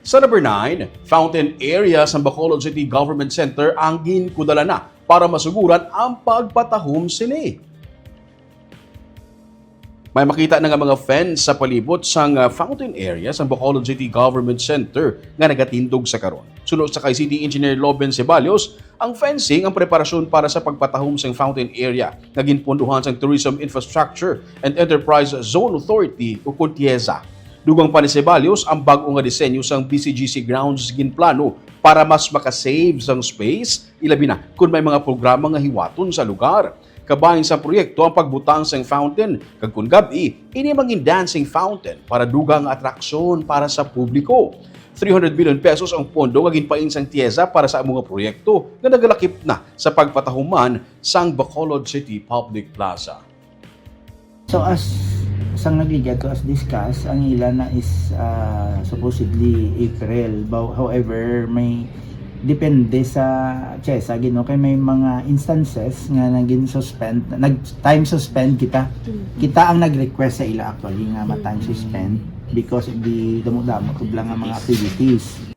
Sa number 9, fountain area sa Bacolod City Government Center ang ginkudala na para masuguran ang pagpatahom sini. May makita na nga mga fence sa palibot sang fountain area sa Bacolod City Government Center nga nagatindog sa karon. Sunod sa kay City Engineer Loben Ceballos, ang fencing ang preparasyon para sa pagpatahom sang fountain area nga ginpunduhan sang Tourism Infrastructure and Enterprise Zone Authority o Contieza. Dugang pa ni Ceballos, ang bago nga disenyo sang BCGC grounds ginplano para mas makasave sang space, ilabi na kung may mga programa nga hiwaton sa lugar. Kabahin sa proyekto ang pagbutang sang fountain, kag kun gabi, ini maging dancing fountain para dugang atraksyon para sa publiko. 300 billion pesos ang pondo nga ginpain sang Tieza para sa mga proyekto nga nagalakip na sa pagpatahuman sang Bacolod City Public Plaza. So as sang nagligad to as discussed, ang ilan na is supposedly April. However, may depende sa Tieza gino kay may mga instances nga naging suspend, nag-time suspend kita. Kita ang nag-request sa ila actually nga ma-time suspend because of the damo-damo lang ang mga activities.